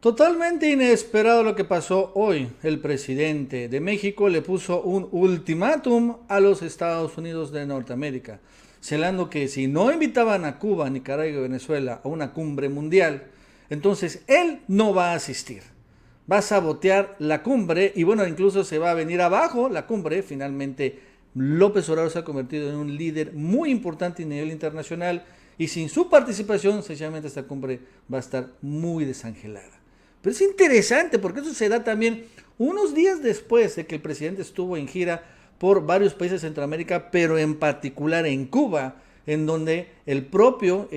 Totalmente inesperado lo que pasó hoy. El presidente de México le puso un ultimátum a los Estados Unidos de Norteamérica, señalando que si no invitaban a Cuba, Nicaragua y Venezuela a una cumbre mundial, entonces él no va a asistir. Va a sabotear la cumbre y bueno, incluso se va a venir abajo la cumbre. Finalmente, López Obrador se ha convertido en un líder muy importante a nivel internacional y sin su participación, sencillamente esta cumbre va a estar muy desangelada. Pero es interesante porque eso se da también unos días después de que el presidente estuvo en gira por varios países de Centroamérica, pero en particular en Cuba, en donde el propio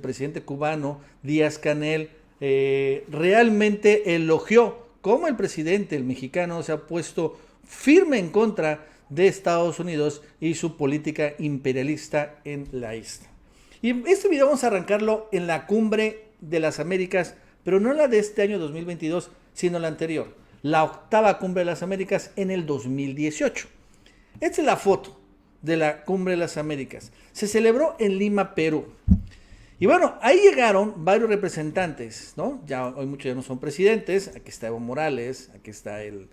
presidente cubano, Díaz-Canel, realmente elogió cómo el presidente, el mexicano, se ha puesto firme en contra de Estados Unidos y su política imperialista en la isla. Y este video vamos a arrancarlo en la cumbre de las Américas, pero no la de este año 2022, sino la anterior, la octava cumbre de las Américas en el 2018. Esta es la foto de la cumbre de las Américas. Se celebró en Lima, Perú. Y bueno, ahí llegaron varios representantes, ¿no? Ya hoy muchos ya no son presidentes. Aquí está Evo Morales, aquí está el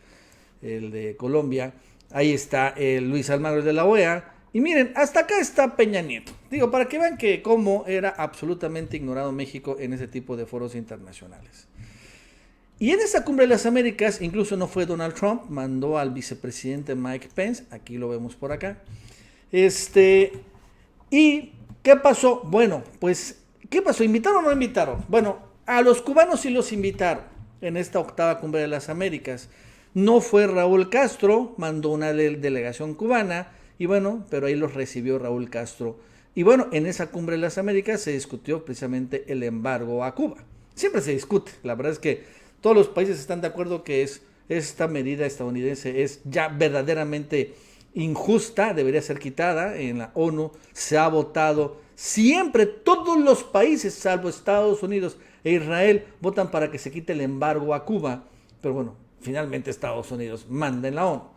de Colombia, ahí está el Luis Almagro de la OEA. Y miren, hasta acá está Peña Nieto. Digo, para que vean que cómo era absolutamente ignorado México en ese tipo de foros internacionales. Y en esa cumbre de las Américas, incluso no fue Donald Trump, mandó al vicepresidente Mike Pence, aquí lo vemos por acá. ¿Y qué pasó? Bueno, pues, ¿qué pasó? ¿Invitaron o no invitaron? Bueno, a los cubanos sí los invitaron en esta octava cumbre de las Américas. No fue Raúl Castro, mandó una delegación cubana, y bueno, pero ahí los recibió Raúl Castro. Y bueno, en esa cumbre de las Américas se discutió precisamente el embargo a Cuba. Siempre se discute, la verdad es que todos los países están de acuerdo que esta medida estadounidense es ya verdaderamente injusta, debería ser quitada. En la ONU se ha votado siempre, todos los países, salvo Estados Unidos e Israel, votan para que se quite el embargo a Cuba. Pero bueno, finalmente Estados Unidos manda en la ONU.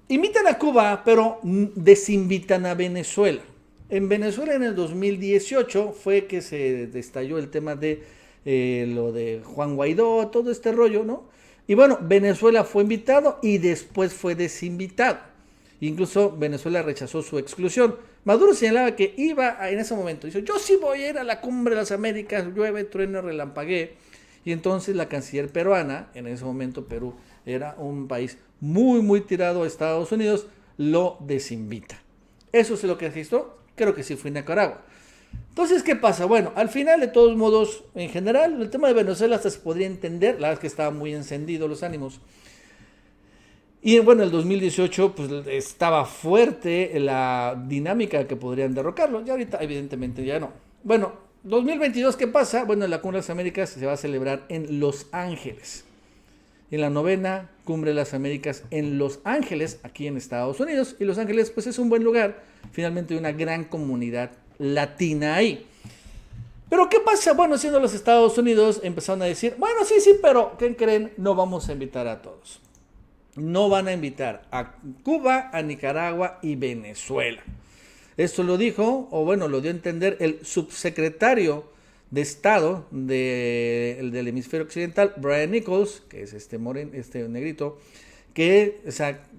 Invitan a Cuba, pero desinvitan a Venezuela. En Venezuela en el 2018 fue que se estalló el tema de lo de Juan Guaidó, todo este rollo, ¿no? Y bueno, Venezuela fue invitado y después fue desinvitado. Incluso Venezuela rechazó su exclusión. Maduro señalaba que iba en ese momento. Dice, yo sí voy a ir a la cumbre de las Américas, llueve, trueno, relampaguee. Y entonces la canciller peruana, en ese momento Perú era un país muy, muy tirado a Estados Unidos, lo desinvita. ¿Eso es lo que registró? Creo que sí fue Nicaragua. Entonces, ¿qué pasa? Bueno, al final, de todos modos, en general, el tema de Venezuela hasta se podría entender, la verdad es que estaban muy encendidos los ánimos. Y bueno, en el 2018 pues estaba fuerte la dinámica que podrían derrocarlo, y ahorita evidentemente ya no. Bueno, 2022, ¿qué pasa? Bueno, la Cumbre de las Américas se va a celebrar en Los Ángeles. En la novena Cumbre de las Américas en Los Ángeles, aquí en Estados Unidos. Y Los Ángeles pues es un buen lugar, finalmente hay una gran comunidad latina ahí. Pero ¿qué pasa? Bueno, siendo los Estados Unidos empezaron a decir, bueno, sí, pero ¿qué creen? No vamos a invitar a todos. No van a invitar a Cuba, a Nicaragua y Venezuela. Esto lo dijo, o bueno, lo dio a entender el subsecretario de Estado del hemisferio occidental, Brian Nichols, que es este negrito, que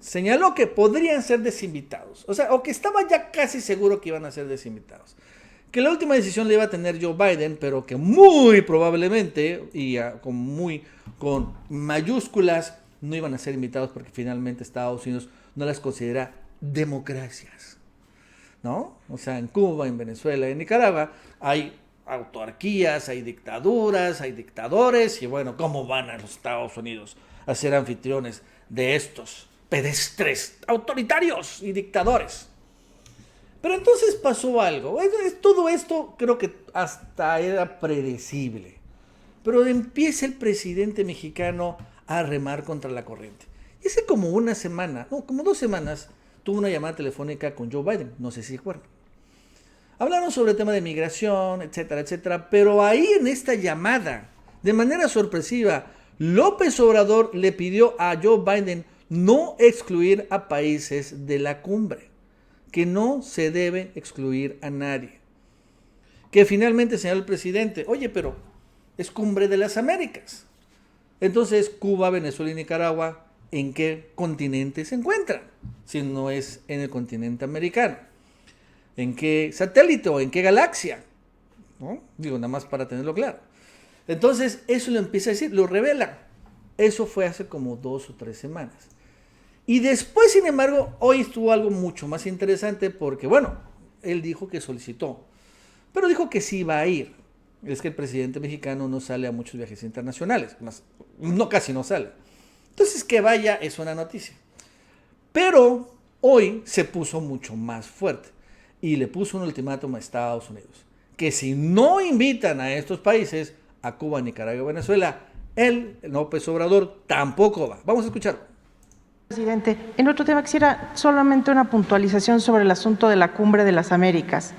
señaló que podrían ser desinvitados. O que estaba ya casi seguro que iban a ser desinvitados. Que la última decisión la iba a tener Joe Biden, pero que muy probablemente, y con mayúsculas, no iban a ser invitados porque finalmente Estados Unidos no las considera democracias, ¿no? O sea, en Cuba, en Venezuela, en Nicaragua hay autarquías, hay dictaduras, hay dictadores, y bueno, ¿cómo van a los Estados Unidos a ser anfitriones de estos pedestres autoritarios y dictadores? Pero entonces pasó algo. Todo esto creo que hasta era predecible. Pero empieza el presidente mexicano a remar contra la corriente. Y hace como una semana, no, como 2 semanas, tuvo una llamada telefónica con Joe Biden, no sé si recuerdan. Hablaron sobre el tema de migración, etcétera, etcétera, pero ahí en esta llamada, de manera sorpresiva, López Obrador le pidió a Joe Biden no excluir a países de la cumbre, que no se debe excluir a nadie. Que finalmente señaló el presidente, oye, pero es Cumbre de las Américas. Entonces, Cuba, Venezuela y Nicaragua, ¿en qué continente se encuentran? Si no es en el continente americano. ¿En qué satélite o en qué galaxia? ¿No? Digo, nada más para tenerlo claro. Entonces, eso lo empieza a decir, lo revela. Eso fue hace como 2 o 3 semanas. Y después, sin embargo, hoy estuvo algo mucho más interesante porque, bueno, él dijo que solicitó, pero dijo que sí va a ir. Es que el presidente mexicano no sale a muchos viajes internacionales, no, casi no sale. Entonces, que vaya es una noticia. Pero hoy se puso mucho más fuerte y le puso un ultimátum a Estados Unidos, que si no invitan a estos países, a Cuba, Nicaragua y Venezuela, él, López Obrador, tampoco va. Vamos a escucharlo. Presidente, en otro tema quisiera solamente una puntualización sobre el asunto de la Cumbre de las Américas.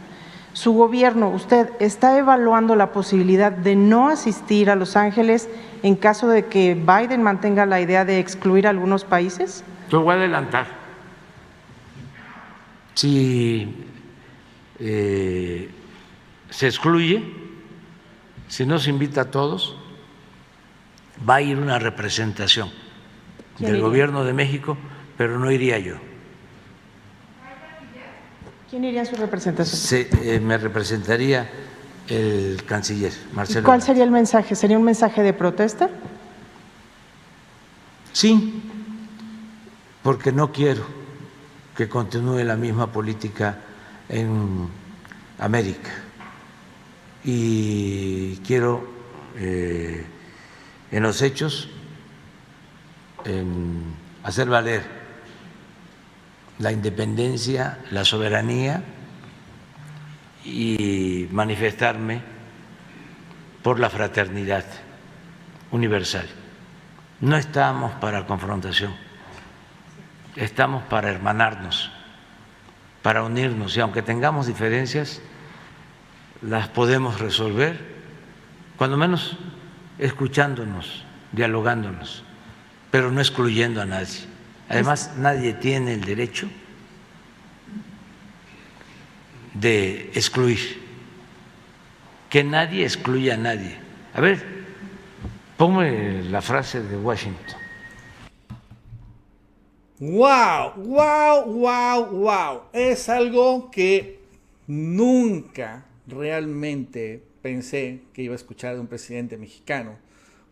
Su gobierno, ¿usted está evaluando la posibilidad de no asistir a Los Ángeles en caso de que Biden mantenga la idea de excluir a algunos países? Lo voy a adelantar. Si se excluye, si no se invita a todos, va a ir una representación del gobierno de México, pero no iría yo. ¿Quién iría en su representación? Me representaría el canciller, Marcelo. ¿Cuál sería el mensaje? ¿Sería un mensaje de protesta? Sí, porque no quiero que continúe la misma política en América y quiero en los hechos hacer valer la independencia, la soberanía y manifestarme por la fraternidad universal. No estamos para confrontación, estamos para hermanarnos, para unirnos y aunque tengamos diferencias, las podemos resolver, cuando menos escuchándonos, dialogándonos, pero no excluyendo a nadie. Además, nadie tiene el derecho de excluir, que nadie excluya a nadie. A ver, ponme la frase de Washington. ¡Wow! ¡Wow! ¡Wow! ¡Wow! Es algo que nunca realmente pensé que iba a escuchar de un presidente mexicano,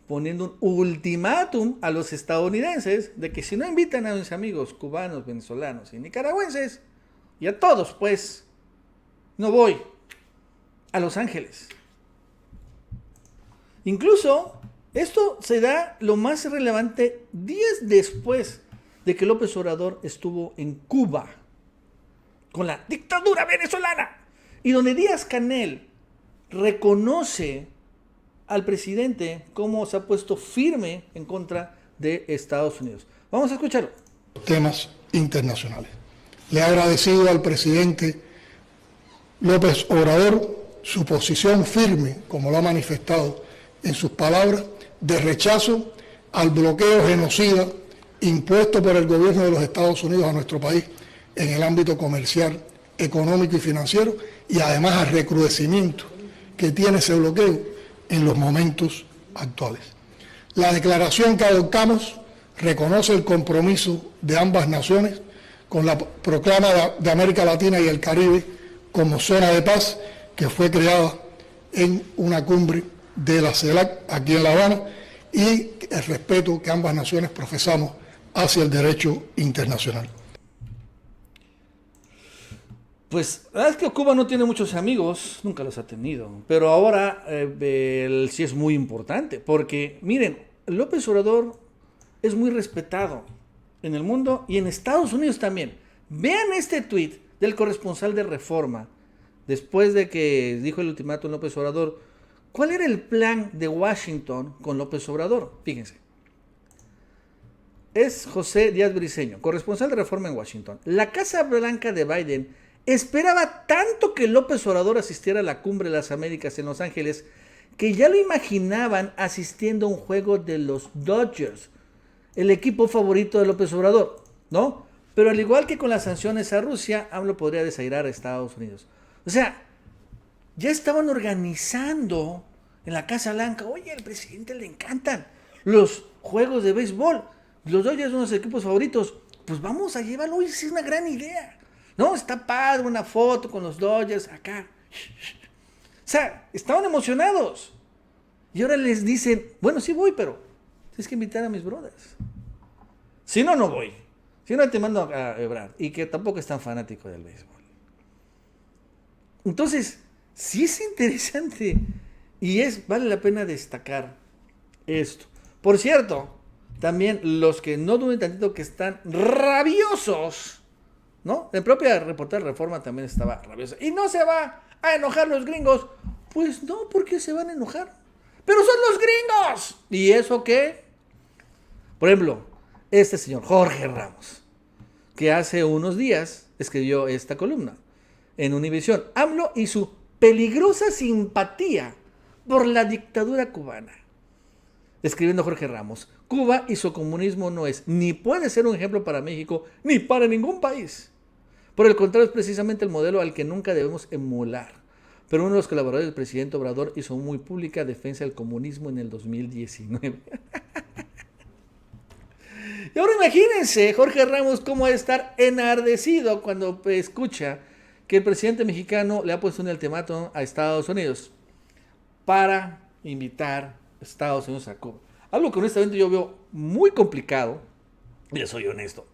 poniendo un ultimátum a los estadounidenses de que si no invitan a mis amigos cubanos, venezolanos y nicaragüenses, y a todos, pues, no voy a Los Ángeles. Incluso, esto se da lo más relevante días después de que López Obrador estuvo en Cuba con la dictadura venezolana y donde Díaz-Canel reconoce al presidente cómo se ha puesto firme en contra de Estados Unidos. Vamos a escucharlo. Temas internacionales. Le he agradecido al presidente López Obrador su posición firme, como lo ha manifestado en sus palabras, de rechazo al bloqueo genocida impuesto por el gobierno de los Estados Unidos a nuestro país en el ámbito comercial, económico y financiero, y además al recrudecimiento que tiene ese bloqueo en los momentos actuales. La declaración que adoptamos reconoce el compromiso de ambas naciones con la proclama de América Latina y el Caribe como zona de paz que fue creada en una cumbre de la CELAC aquí en La Habana y el respeto que ambas naciones profesamos hacia el derecho internacional. Pues la verdad es que Cuba no tiene muchos amigos, nunca los ha tenido, pero ahora sí es muy importante, porque miren, López Obrador es muy respetado en el mundo y en Estados Unidos también. Vean este tuit del corresponsal de Reforma, después de que dijo el ultimátum López Obrador, ¿cuál era el plan de Washington con López Obrador? Fíjense. Es José Díaz Briceño, corresponsal de Reforma en Washington. La Casa Blanca de Biden esperaba tanto que López Obrador asistiera a la Cumbre de las Américas en Los Ángeles que ya lo imaginaban asistiendo a un juego de los Dodgers, el equipo favorito de López Obrador, ¿no? Pero al igual que con las sanciones a Rusia, AMLO podría desairar a Estados Unidos. O sea, ya estaban organizando en la Casa Blanca, oye, al presidente le encantan los juegos de béisbol, los Dodgers son los equipos favoritos, pues vamos a llevarlo, oye, sí es una gran idea, ¿no? Está padre una foto con los Dodgers acá. O sea, estaban emocionados. Y ahora les dicen, bueno, sí voy, pero tienes que invitar a mis brothers. Si no, no voy. Si no, te mando a Ebrard. Y que tampoco es tan fanático del béisbol. Entonces, sí es interesante. Y vale la pena destacar esto. Por cierto, también los que no duden tantito que están rabiosos, ¿no? El propio reportero de Reforma también estaba rabioso. Y no se va a enojar los gringos. Pues no, ¿por qué se van a enojar? ¡Pero son los gringos! ¿Y eso qué? Por ejemplo, este señor Jorge Ramos, que hace unos días escribió esta columna en Univisión. AMLO y su peligrosa simpatía por la dictadura cubana. Escribiendo Jorge Ramos, Cuba y su comunismo no es ni puede ser un ejemplo para México ni para ningún país. Por el contrario, es precisamente el modelo al que nunca debemos emular. Pero uno de los colaboradores del presidente Obrador hizo muy pública defensa del comunismo en el 2019. Y ahora imagínense, Jorge Ramos, cómo va a estar enardecido cuando escucha que el presidente mexicano le ha puesto un ultimátum a Estados Unidos para invitar a Estados Unidos a Cuba. Algo que honestamente yo veo muy complicado, y soy honesto.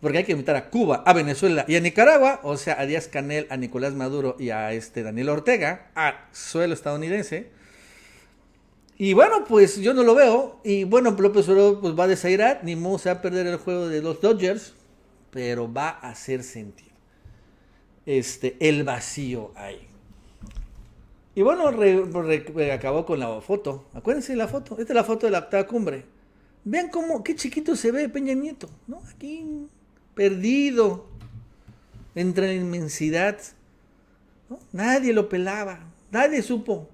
Porque hay que invitar a Cuba, a Venezuela y a Nicaragua, o sea, a Díaz-Canel, a Nicolás Maduro y a Daniel Ortega, a suelo estadounidense. Y bueno, pues yo no lo veo. Y bueno, López Obrador pues, va a desairar, ni modo se va a perder el juego de los Dodgers, pero va a hacer sentir el vacío ahí. Y bueno, acabó con la foto. Acuérdense de la foto. Esta es la foto de la octava cumbre. Vean qué chiquito se ve Peña Nieto, ¿no? Aquí perdido entre la inmensidad, ¿no? Nadie lo pelaba, nadie supo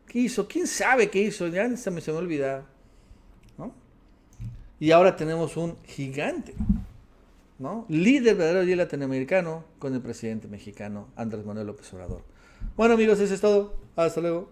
qué hizo, quién sabe qué hizo, ya se me olvidó, ¿no? Y ahora tenemos un gigante, ¿no? Líder verdadero y latinoamericano con el presidente mexicano Andrés Manuel López Obrador. Bueno amigos, eso es todo, hasta luego.